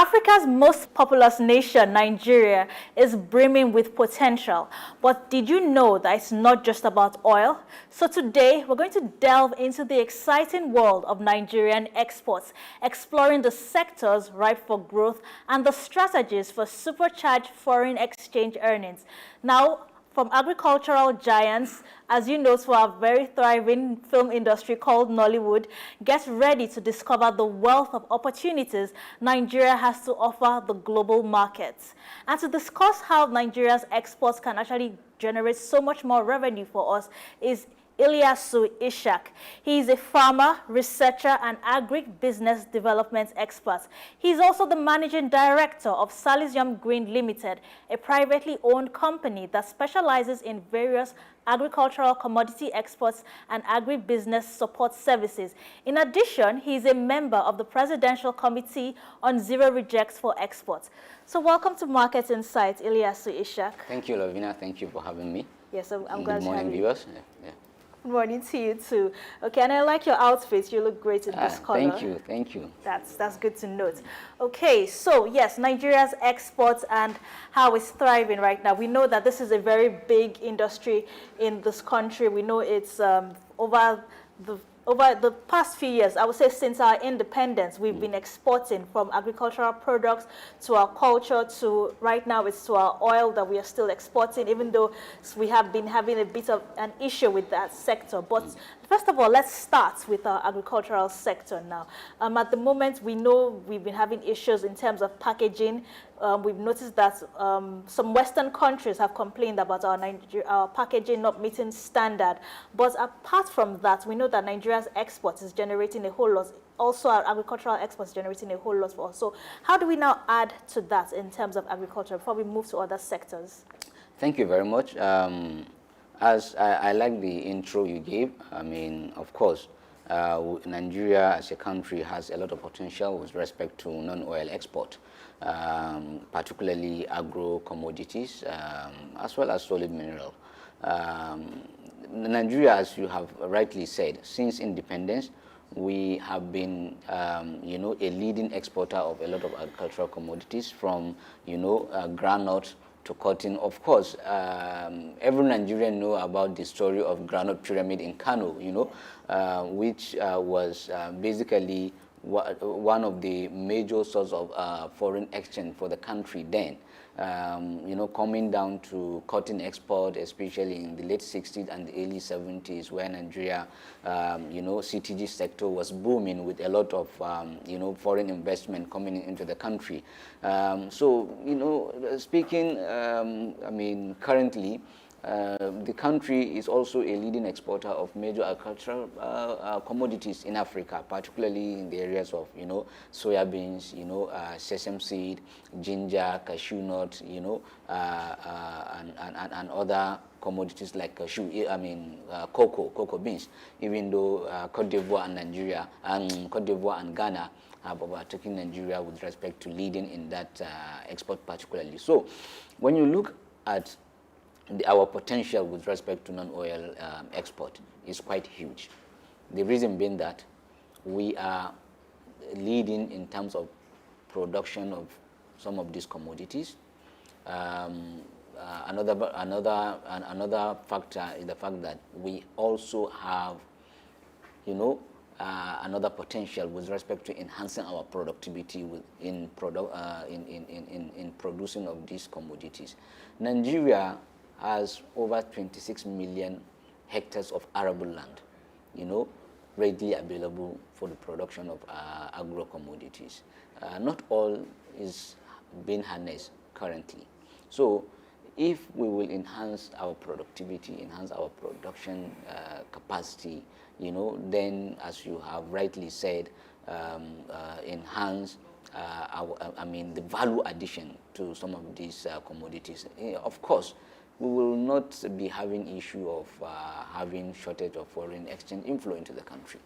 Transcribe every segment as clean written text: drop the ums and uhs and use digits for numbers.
Africa's most populous nation, Nigeria, is brimming with potential. But did you know that it's not just about oil? So today, we're going to delve into the exciting world of Nigerian exports, exploring the sectors ripe for growth and the strategies for supercharged foreign exchange earnings. Now, from agricultural giants, as you know, to our very thriving film industry called Nollywood, get ready to discover the wealth of opportunities Nigeria has to offer the global markets. And to discuss how Nigeria's exports can actually generate so much more revenue for us is Ilyasu Ishak. He is a farmer, researcher, and agribusiness development expert. He is also the managing director of Salisium Green Limited, a privately owned company that specializes in various agricultural commodity exports and agribusiness support services. In addition, he is a member of the Presidential Committee on Zero Rejects for Exports. So welcome to Market Insights, Ilyasu Ishak. Thank you, Lavina. Thank you for having me. Yes, I'm glad to have you. Good morning, viewers. Yeah. Good morning to you too. Okay, and I like your outfit. You look great in this color. Thank you. That's good to note. Okay, so yes, Nigeria's exports and how it's thriving right now. We know that this is a very big industry in this country. We know it's over the past few years, I would say since our independence, we've been exporting from agricultural products to our culture to right now it's to our oil that we are still exporting, even though we have been having a bit of an issue with that sector. But first of all, let's start with our agricultural sector now. At the moment, we know we've been having issues in terms of packaging. We've noticed that some Western countries have complained about our packaging not meeting standard. But apart from that, we know that Nigeria's exports is generating a whole lot. Also, our agricultural exports generating a whole lot for us. So how do we now add to that in terms of agriculture before we move to other sectors? Thank you very much. As I like the intro you gave, I mean, of course, Nigeria as a country has a lot of potential with respect to non-oil export, particularly agro-commodities, as well as solid mineral. Nigeria, as you have rightly said, since independence, we have been, a leading exporter of a lot of agricultural commodities, from, groundnut to cotton. Of course, every Nigerian know about the story of groundnut pyramid in Kano, which was basically one of the major sources of foreign exchange for the country then. Coming down to cotton export, especially in the late 60s and the early 70s, where Nigeria, CTG sector was booming with a lot of, foreign investment coming into the country. Speaking, currently, the country is also a leading exporter of major agricultural commodities in Africa, particularly in the areas of, soya beans, sesame seed, ginger, cashew nut, and other commodities like cocoa beans, even though Cote d'Ivoire and Ghana have overtaken Nigeria with respect to leading in that export particularly. So when you look at our potential with respect to non-oil export is quite huge. The reason being that we are leading in terms of production of some of these commodities. Another factor is the fact that we also have, another potential with respect to enhancing our productivity in producing of these commodities. Nigeria has over 26 million hectares of arable land, readily available for the production of agro-commodities. Not all is being harnessed currently. So if we will enhance our productivity, enhance our production capacity, then, as you have rightly said, enhance the value addition to some of these commodities. Of course, we will not be having issue of having shortage of foreign exchange inflow into the country.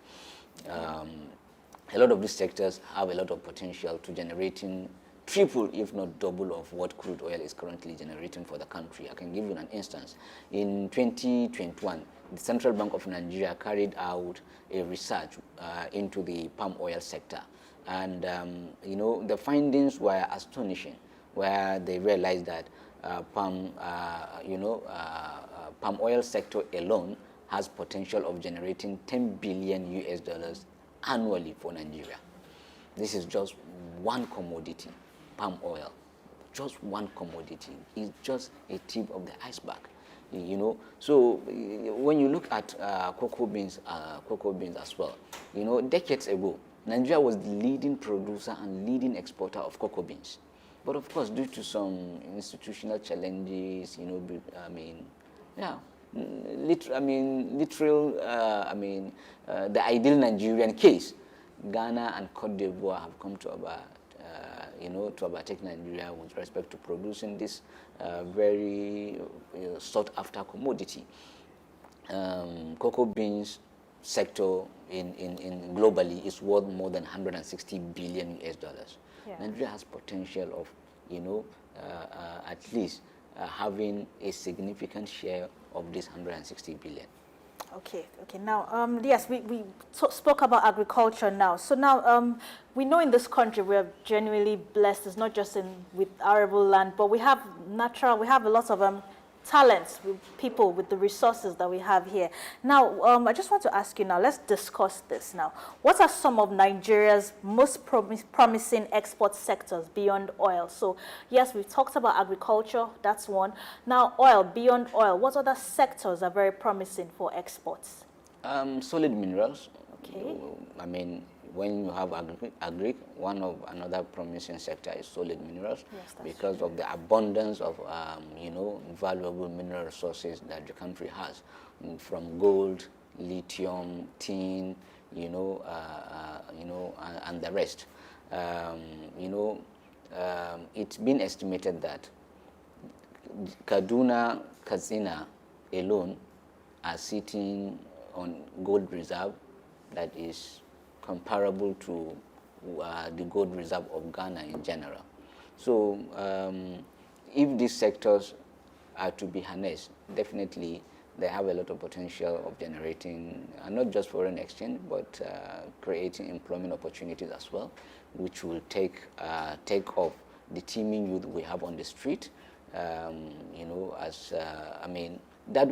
A lot of these sectors have a lot of potential to generating triple, if not double, of what crude oil is currently generating for the country. I can give you an instance. In 2021, the Central Bank of Nigeria carried out a research into the palm oil sector. And you know, the findings were astonishing, where they realized that palm oil sector alone has potential of generating 10 billion US dollars annually for Nigeria. This is just one commodity, palm oil. Just one commodity is just a tip of the iceberg, you know. So when you look at cocoa beans as well, you know, decades ago, Nigeria was the leading producer and leading exporter of cocoa beans. But of course, due to some institutional challenges, you know, the ideal Nigerian case, Ghana and Cote d'Ivoire have come to overtake Nigeria with respect to producing this very sought-after commodity. Cocoa beans sector in globally is worth more than 160 billion US dollars. Yeah. Nigeria has potential of, you know, at least having a significant share of this 160 billion. Okay. Now, yes, we spoke about agriculture now. So now, we know in this country we are genuinely blessed. It's not just with arable land, but we have a lot of talents, with people, with the resources that we have here. Now, I just want to ask you now, let's discuss this now. What are some of Nigeria's most promising export sectors beyond oil? So, yes, we've talked about agriculture, that's one. Now, oil, beyond oil, what other sectors are very promising for exports? Solid minerals. Okay. I mean, when you have another promising sector is solid minerals, yes, because true. Of the abundance of you know, valuable mineral resources that the country has, from gold, lithium, tin, you know, and the rest. It's been estimated that Kaduna, Katsina alone are sitting on gold reserve that is comparable to the gold reserve of Ghana in general. So if these sectors are to be harnessed, definitely they have a lot of potential of generating not just foreign exchange, but creating employment opportunities as well, which will take off the teeming youth we have on the street. You know, that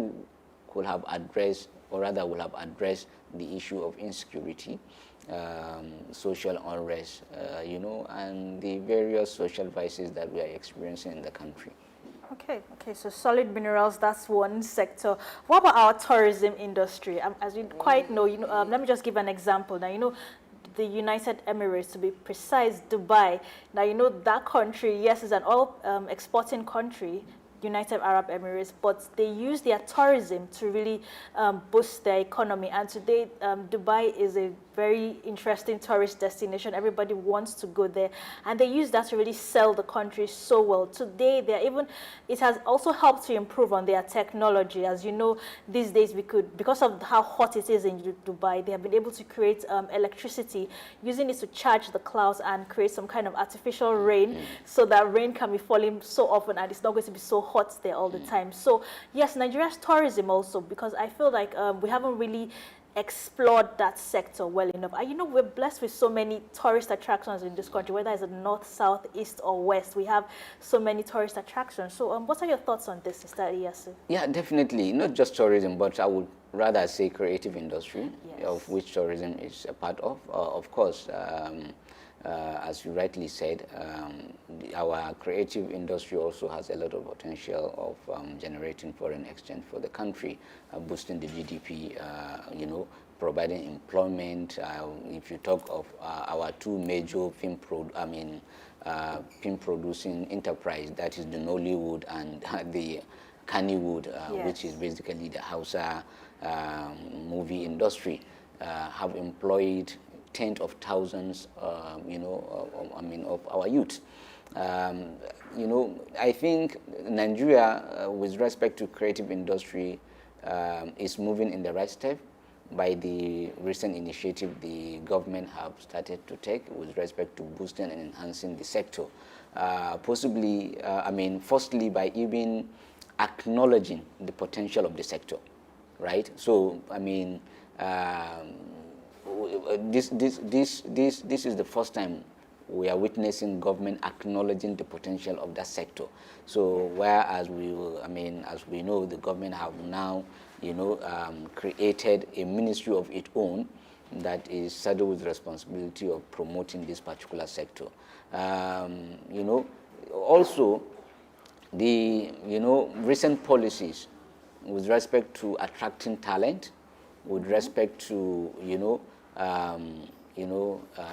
could have addressed, or rather will have addressed, the issue of insecurity, social unrest, you know, and the various social vices that we are experiencing in the country. Okay, so solid minerals, that's one sector. What about our tourism industry? As you quite know, you know, let me just give an example. Now, you know, the United Emirates, to be precise, Dubai. Now, you know, that country, yes, is an oil exporting country, United Arab Emirates, but they use their tourism to really boost their economy. And today, Dubai is a very interesting tourist destination. Everybody wants to go there, and they use that to really sell the country so well. Today, it has also helped to improve on their technology. As you know, these days because of how hot it is in Dubai, they have been able to create electricity, using it to charge the clouds and create some kind of artificial rain, so that rain can be falling so often and it's not going to be so hot there all the time. So yes, Nigeria's tourism also, because I feel like we haven't really explored that sector well enough. And you know, we're blessed with so many tourist attractions in this country, whether it's the north, south, east, or west. We have so many tourist attractions. So what are your thoughts on this, Mr. Ilyasu? Yeah, definitely. Not just tourism, but I would rather say creative industry, yes, of which tourism is a part of. Of course, as you rightly said, our creative industry also has a lot of potential of generating foreign exchange for the country, boosting the GDP, you know, providing employment. If you talk of our two major film producing enterprise, that is the Nollywood and the Kannywood, yes, which is basically the Hausa movie industry, have employed tens of thousands, you know, of our youth. You know, I think Nigeria, with respect to creative industry, is moving in the right step by the recent initiative the government have started to take with respect to boosting and enhancing the sector. Possibly, firstly, by even acknowledging the potential of the sector, right? So, this is the first time we are witnessing government acknowledging the potential of that sector. So whereas as we know, the government have now, created a ministry of its own that is saddled with the responsibility of promoting this particular sector. Also the recent policies with respect to attracting talent, with respect to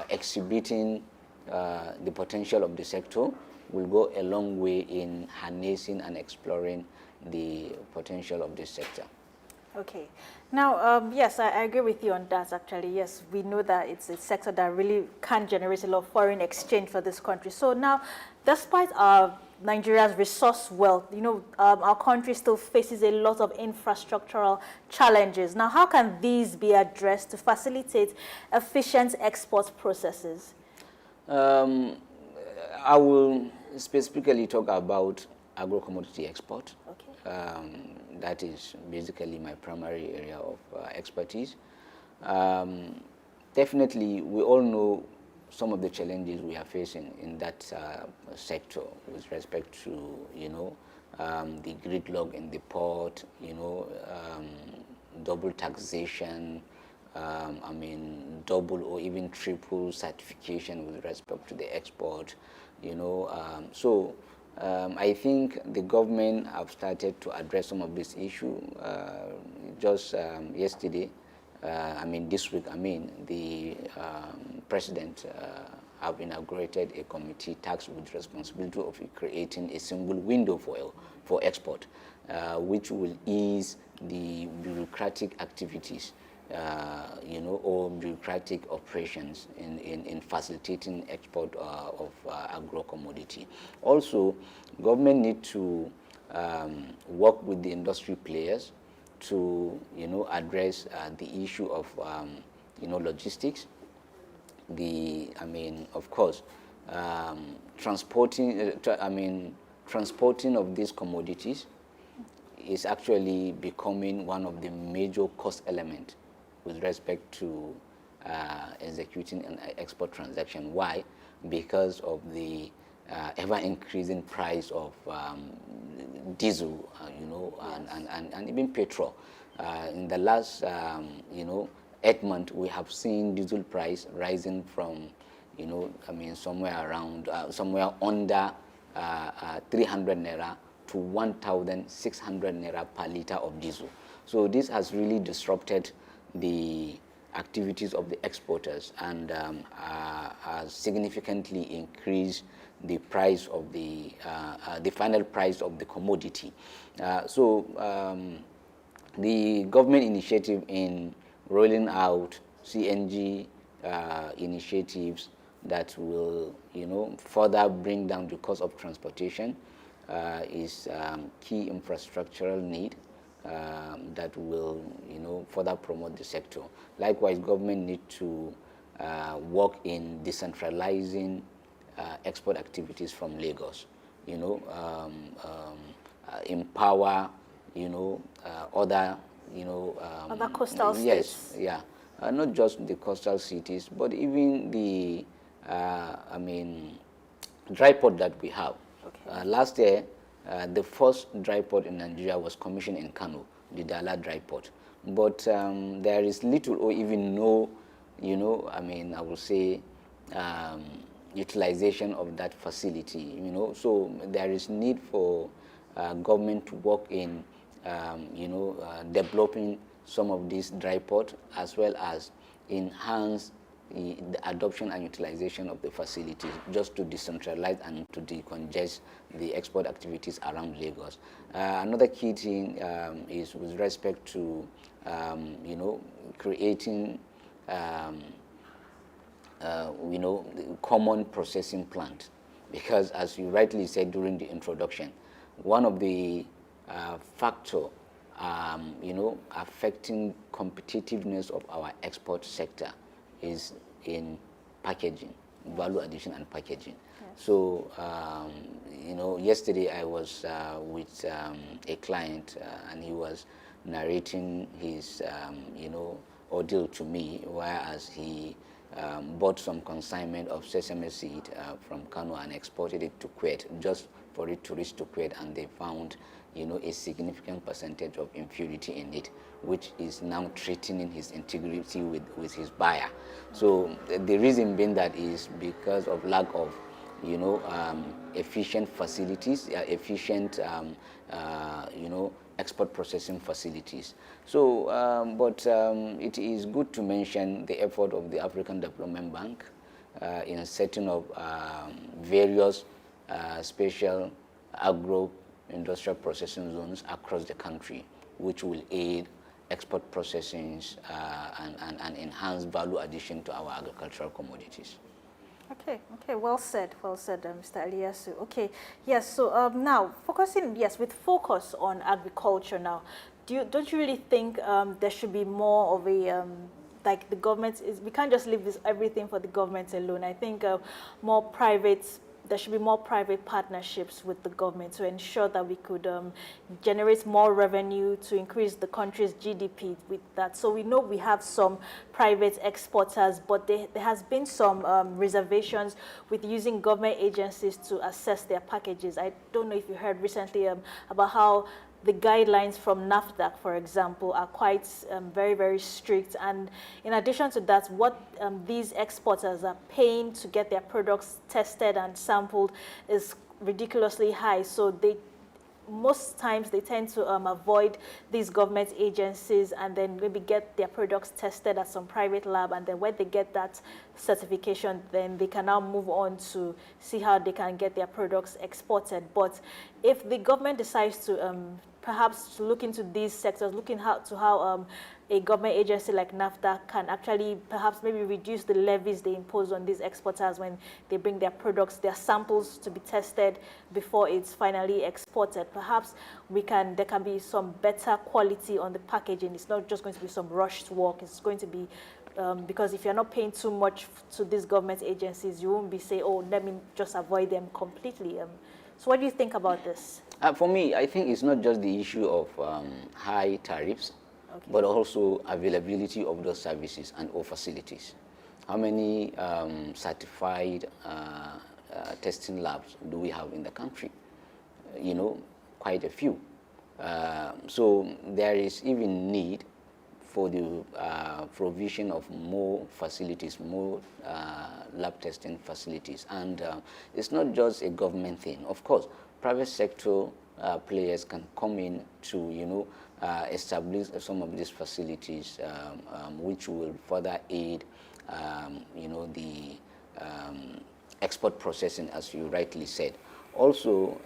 exhibiting the potential of the sector, will go a long way in harnessing and exploring the potential of this sector. Okay. Now, yes, I agree with you on that, actually. Yes, we know that it's a sector that really can generate a lot of foreign exchange for this country. So now, despite Nigeria's resource wealth, our country still faces a lot of infrastructural challenges. Now, how can these be addressed to facilitate efficient export processes? I will specifically talk about agro-commodity export. Okay. That is basically my primary area of expertise. Definitely, we all know some of the challenges we are facing in that sector with respect to, the gridlock in the port, double taxation, double or even triple certification with respect to the export, I think the government have started to address some of this issue. Just yesterday, this week, the president have inaugurated a committee tasked with responsibility of creating a single window for export, which will ease the bureaucratic activities, or bureaucratic operations in facilitating export of agro-commodity. Also, government need to work with the industry players to, address the issue of, logistics. Of course, transporting of these commodities is actually becoming one of the major cost elements with respect to executing an export transaction. Why? Because of the ever-increasing price of diesel, and even petrol. In the last, 8 months, we have seen diesel price rising from, somewhere around, somewhere under 300 naira to 1,600 naira per liter of diesel. So this has really disrupted the activities of the exporters and has significantly increased the price of the final price of the commodity. The government initiative in rolling out CNG initiatives that will, further bring down the cost of transportation is key infrastructural need that will, further promote the sector. Likewise, government need to work in decentralizing export activities from Lagos. Empower, other, other coastal Yes, states. yeah, not just the coastal cities, but even the, dry port that we have. Okay. Last year, the first dry port in Nigeria was commissioned in Kano, the Dala dry port. But there is little or even no, I would say, utilization of that facility, So there is need for government to work in, developing some of these dry port as well as enhance the adoption and utilization of the facilities just to decentralize and to decongest the export activities around Lagos. Another key thing is with respect to, creating, common processing plant, because as you rightly said during the introduction, one of the factor, affecting competitiveness of our export sector is in packaging, value addition and packaging. Yes. So, yesterday I was with a client and he was narrating his, ordeal to me, whereas he bought some consignment of sesame seed from Kano and exported it to Kuwait, just for it to reach to Kuwait, and they found, a significant percentage of impurity in it, which is now threatening his integrity with his buyer. So the reason being that is because of lack of, efficient facilities, efficient, export processing facilities. So, it is good to mention the effort of the African Development Bank in setting up various special agro-industrial processing zones across the country, which will aid export processing and enhance value addition to our agricultural commodities. Okay, well said, Mr. Ilyasu. Okay, yes, so now, with focus on agriculture now, don't you really think there should be more of a, like the government, we can't just leave everything for the government alone. I think there should be more private partnerships with the government to ensure that we could generate more revenue to increase the country's GDP with that. So we know we have some private exporters, but there has been some reservations with using government agencies to assess their packages. I don't know if you heard recently about how the guidelines from NAFDAC, for example, are quite very, very strict. And in addition to that, what these exporters are paying to get their products tested and sampled is ridiculously high. So most times they tend to avoid these government agencies and then maybe get their products tested at some private lab, and then when they get that certification, then they can now move on to see how they can get their products exported. But if the government decides to perhaps to look into these sectors, looking to how a government agency like NAFTA can actually perhaps maybe reduce the levies they impose on these exporters when they bring their products, their samples to be tested before it's finally exported. Perhaps there can be some better quality on the packaging. It's not just going to be some rushed work. It's going to be because if you're not paying too much to these government agencies, you won't be saying, oh, let me just avoid them completely. So what do you think about this? For me, I think it's not just the issue of high tariffs, but also availability of those services and or facilities. How many certified testing labs do we have in the country? Quite a few. So there is even need for the provision of more facilities, more lab testing facilities. And it's not just a government thing. Of course, private sector players can come in to, establish some of these facilities, which will further aid, the export processing, as you rightly said. Also,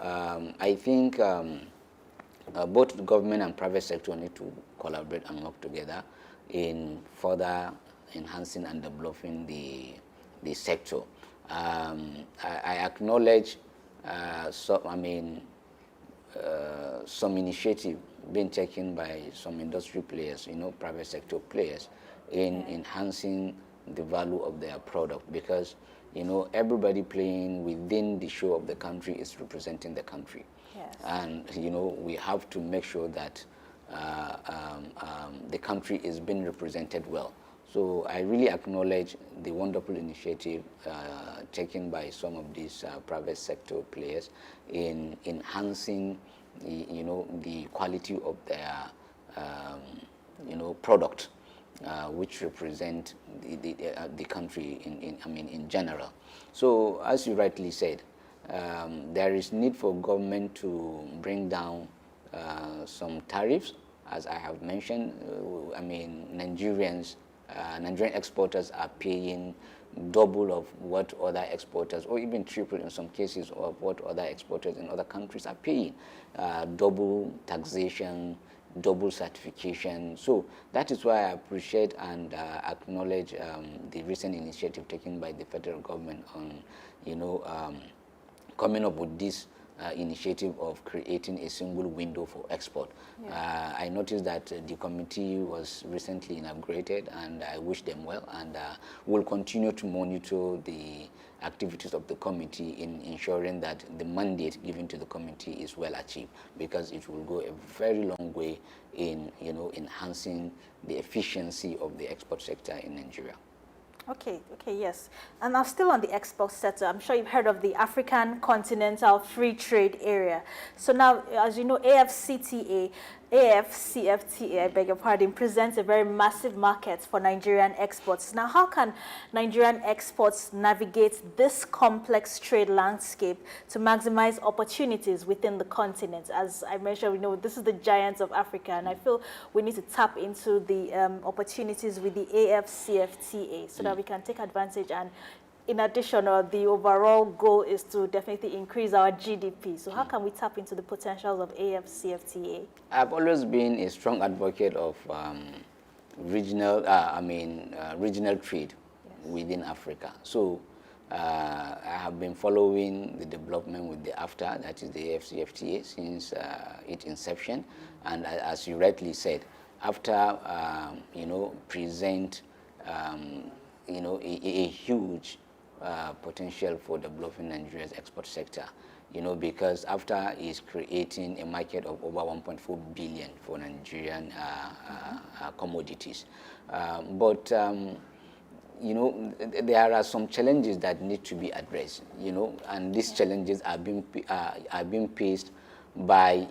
I think both the government and private sector need to collaborate and work together in further enhancing and developing the sector. I acknowledge some initiative being taken by some industry players, private sector players, in enhancing the value of their product, because everybody playing within the show of the country is representing the country. Yes. And we have to make sure that the country is being represented well. So I really acknowledge the wonderful initiative taken by some of these private sector players in enhancing the quality of their product, which represent the country in general. So as you rightly said, there is need for government to bring down some tariffs, as I have mentioned. Nigerian exporters are paying double of what other exporters, or even triple in some cases, of what other exporters in other countries are paying. Double taxation, double certification. So that is why I appreciate and acknowledge the recent initiative taken by the federal government on, coming up with this initiative of creating a single window for export. I noticed that the committee was recently inaugurated, and I wish them well, and will continue to monitor the activities of the committee in ensuring that the mandate given to the committee is well achieved, because it will go a very long way in enhancing the efficiency of the export sector in Nigeria. Okay, yes. And now still on the export sector, I'm sure you've heard of the African Continental Free Trade Area. So now, as you know, AFCFTA, I beg your pardon, presents a very massive market for Nigerian exports. Now, how can Nigerian exports navigate this complex trade landscape to maximize opportunities within the continent? As I mentioned, we know this is the giant of Africa, and I feel we need to tap into the opportunities with the AFCFTA so that we can take advantage. And in addition, the overall goal is to definitely increase our GDP. So how can we tap into the potentials of AFCFTA? I've always been a strong advocate of regional trade within Africa. So I have been following the development with the AFTA, that is the AFCFTA, since its inception. And as you rightly said, AFTA, present a huge potential for developing Nigeria's export sector, because AFTA is creating a market of over 1.4 billion for Nigerian commodities. But there are some challenges that need to be addressed, and these challenges are being faced by,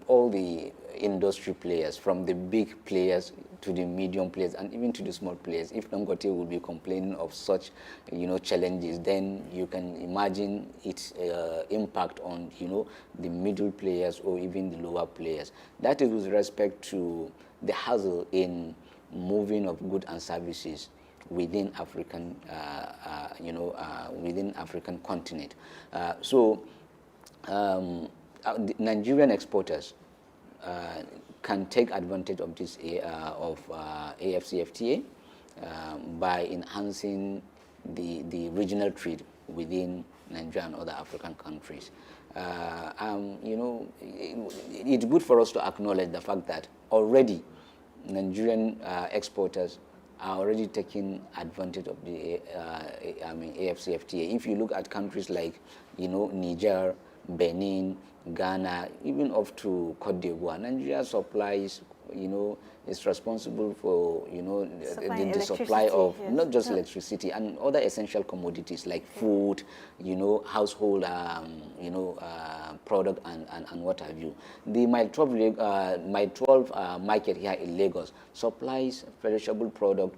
all the industry players, from the big players to the medium players and even to the small players. If Dangote will be complaining of such, challenges, then you can imagine its impact on, the middle players or even the lower players. That is with respect to the hassle in moving of goods and services within African, within African continent. The Nigerian exporters can take advantage of this AFCFTA by enhancing the regional trade within Nigeria and other African countries. It's good for us to acknowledge the fact that already Nigerian exporters are already taking advantage of the AFCFTA. If you look at countries like Niger, Benin, Ghana, even up to Cote d'Ivoire, Nigeria supplies, is responsible for, the supply of not just electricity and other essential commodities like food, household, product and what have you. The Mile 12 market here in Lagos supplies perishable product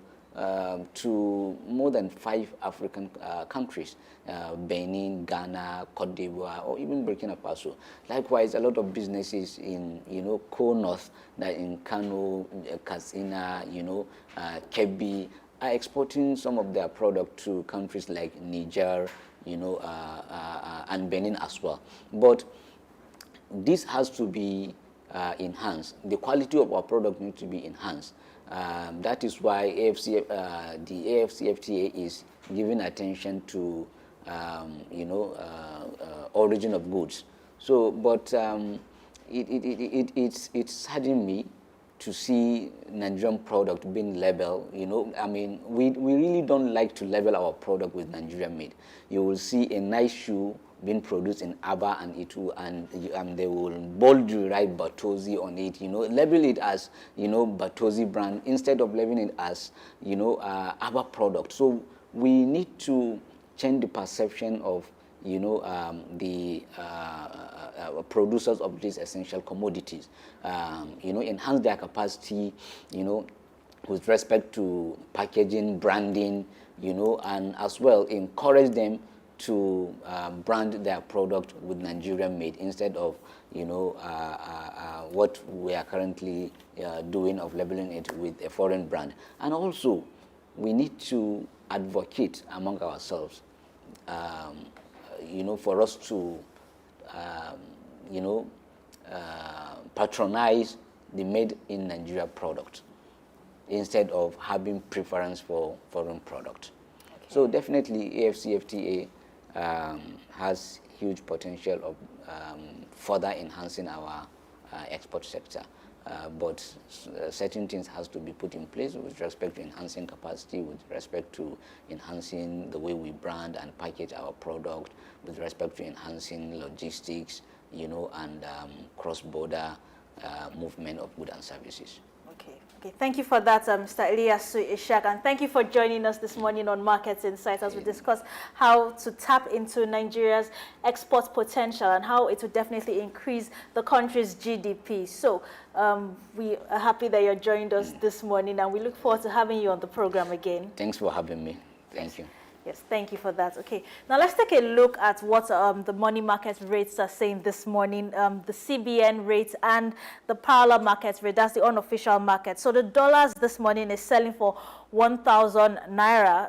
to more than 5 African countries, Benin, Ghana, Cote d'Ivoire, or even Burkina Faso. Likewise, a lot of businesses in, North, that in Kano, Katsina, Kebbi, are exporting some of their product to countries like Niger, and Benin as well. But this has to be enhanced. The quality of our product needs to be enhanced. That is why the AFCFTA is giving attention to, origin of goods. So, but it's saddening me to see Nigerian product being labeled. We really don't like to label our product with Nigerian made. You will see a nice shoe being produced in Aba and Itu, and they will boldly write Batozi on it, label it as, Batozi brand instead of labeling it as, Aba product. So we need to change the perception of, the producers of these essential commodities, enhance their capacity, with respect to packaging, branding, and as well encourage them to brand their product with Nigerian made instead of, what we are currently doing of labeling it with a foreign brand. And also, we need to advocate among ourselves, for us to, patronize the made in Nigeria product instead of having preference for foreign product. Okay. So definitely AFCFTA has huge potential of further enhancing our export sector. But certain things has to be put in place with respect to enhancing capacity, with respect to enhancing the way we brand and package our product, with respect to enhancing logistics, you know, and cross-border movement of goods and services. Okay, thank you for that, Mr. Ilyasu Ishak, and thank you for joining us this morning on Market Insights as we discuss how to tap into Nigeria's export potential and how it will definitely increase the country's GDP. So we are happy that you joined us this morning, and we look forward to having you on the program again. Thanks for having me. Thank you. Yes, thank you for that. Okay, now let's take a look at what the money market rates are saying this morning. The CBN rate and the parallel market rate, that's the unofficial market. So the dollars this morning is selling for 1,000 naira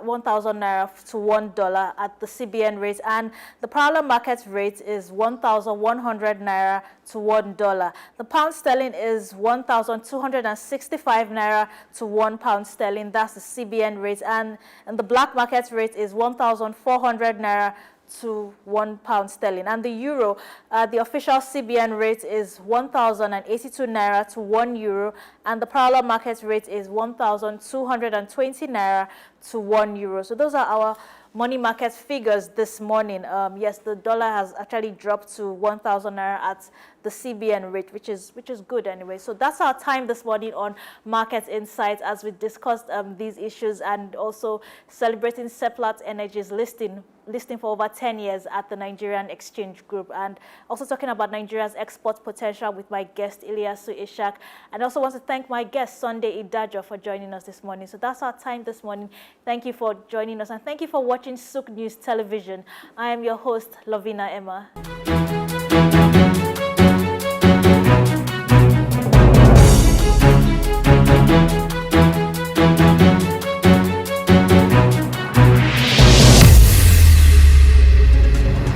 to $1 at the CBN rate, and the parallel market rate is 1,100 naira to $1. The pound sterling is 1,265 naira to £1 sterling. That's the CBN rate, and the black market rate is 1,400 naira to £1 sterling. And the euro, the official CBN rate is 1,082 naira to €1, and the parallel market rate is 1,220 naira to €1. So those are our money market figures this morning. Yes, the dollar has actually dropped to 1,000 naira at the CBN rate, which is good anyway. So that's our time this morning on Market Insights as we discussed these issues, and also celebrating Seplat Energy's listing for over 10 years at the Nigerian Exchange Group, and also talking about Nigeria's export potential with my guest Ilyasu Ishak. And I also want to thank my guest Sunday Idajo for joining us this morning. So that's our time this morning. Thank you for joining us, and thank you for watching SOUQ News Television. I am your host, Lovina Emma.